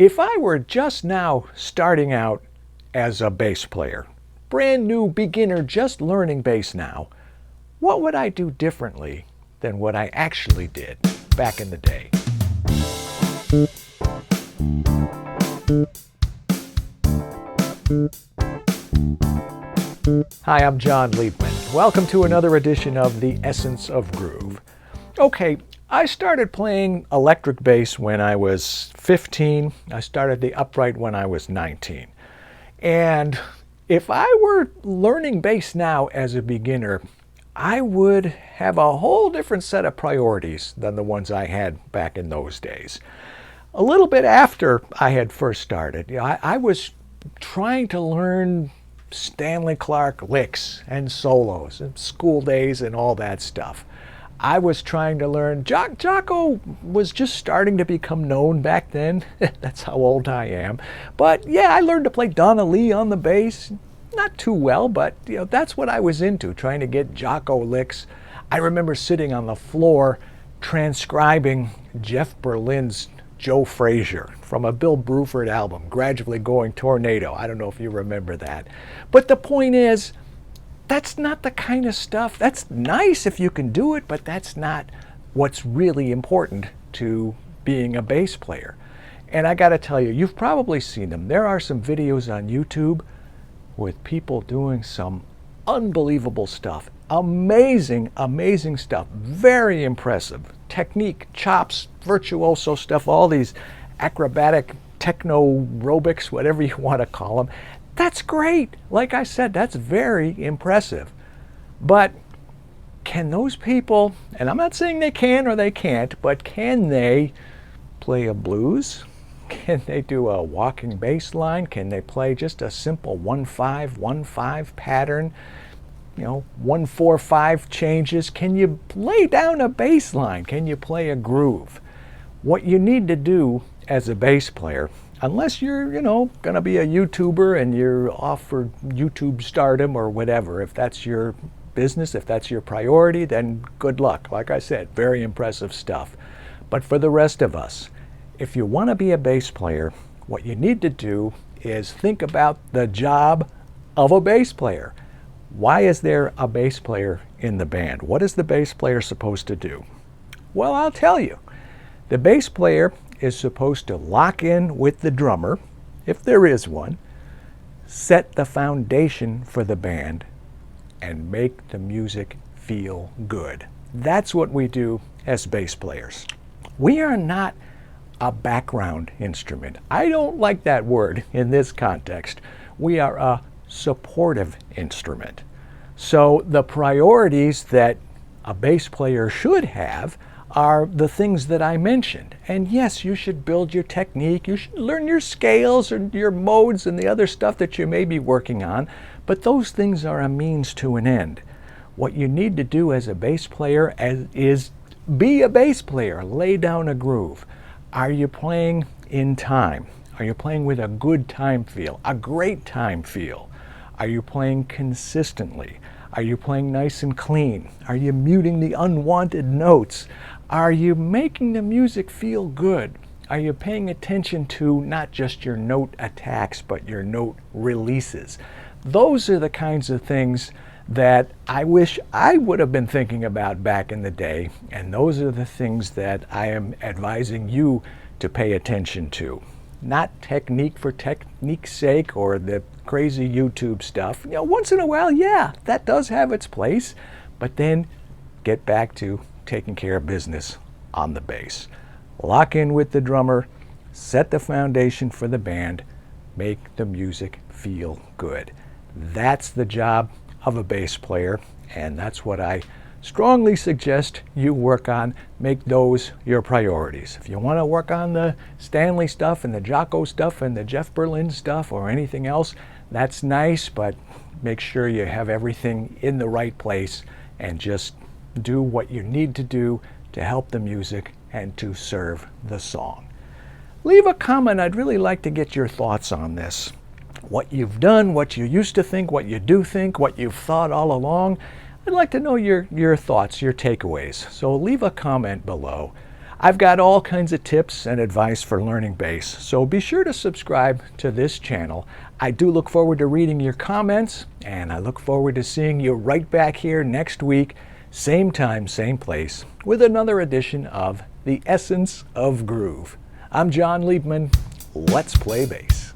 If I were just now starting out as a bass player, brand new beginner just learning bass now, what would I do differently than what I actually did back in the day? Hi, I'm John Liebman. Welcome to another edition of The Essence of Groove. Okay, I started playing electric bass when I was 15. I started the upright when I was 19. And if I were learning bass now as a beginner, I would have a whole different set of priorities than the ones I had back in those days. A little bit after I had first started, I was trying to learn Stanley Clarke licks and solos and school days and all that stuff. I was trying to learn, Jaco was just starting to become known back then. That's how old I am. But yeah, I learned to play Donna Lee on the bass. Not too well, but that's what I was into, trying to get Jaco licks. I remember sitting on the floor transcribing Jeff Berlin's Joe Frazier from a Bill Bruford album, Gradually Going Tornado. I don't know if you remember that. But the point is, that's not the kind of stuff, that's nice if you can do it, but that's not what's really important to being a bass player. And I gotta tell you, you've probably seen them. There are some videos on YouTube with people doing some unbelievable stuff. Amazing, amazing stuff. Very impressive. Technique, chops, virtuoso stuff, all these acrobatic techno aerobics, whatever you want to call them. That's great. Like I said, that's very impressive. But can those people, and I'm not saying they can or they can't, but can they play a blues? Can they do a walking bass line? Can they play just a simple 1-5, 1-5 pattern? 1-4-5 changes? Can you lay down a bass line? Can you play a groove? What you need to do as a bass player, unless you're, going to be a YouTuber and you're off for YouTube stardom or whatever, if that's your business, if that's your priority, then good luck. Like I said, very impressive stuff. But for the rest of us, if you want to be a bass player, what you need to do is think about the job of a bass player. Why is there a bass player in the band? What is the bass player supposed to do? Well, I'll tell you. The bass player is supposed to lock in with the drummer, if there is one, set the foundation for the band, and make the music feel good. That's what we do as bass players. We are not a background instrument. I don't like that word in this context. We are a supportive instrument. So the priorities that a bass player should have are the things that I mentioned. And yes, you should build your technique, you should learn your scales or your modes and the other stuff that you may be working on, but those things are a means to an end. What you need to do as a bass player is be a bass player, lay down a groove. Are you playing in time? Are you playing with a good time feel, a great time feel? Are you playing consistently? Are you playing nice and clean? Are you muting the unwanted notes? Are you making the music feel good? Are you paying attention to not just your note attacks, but your note releases? Those are the kinds of things that I wish I would have been thinking about back in the day, and those are the things that I am advising you to pay attention to. Not technique for technique's sake or the crazy YouTube stuff. Once in a while, yeah, that does have its place, but then get back to taking care of business on the bass. Lock in with the drummer, set the foundation for the band, make the music feel good. That's the job of a bass player, and that's what I strongly suggest you work on. Make those your priorities. If you want to work on the Stanley stuff and the Jaco stuff and the Jeff Berlin stuff or anything else, that's nice, but make sure you have everything in the right place and just do what you need to do to help the music and to serve the song. Leave a comment. I'd really like to get your thoughts on this. What you've done, what you used to think, what you do think, what you've thought all along. I'd like to know your thoughts, your takeaways. So leave a comment below. I've got all kinds of tips and advice for learning bass, so be sure to subscribe to this channel. I do look forward to reading your comments, and I look forward to seeing you right back here next week, same time, same place, with another edition of The Essence of Groove. I'm John Liebman. Let's play bass.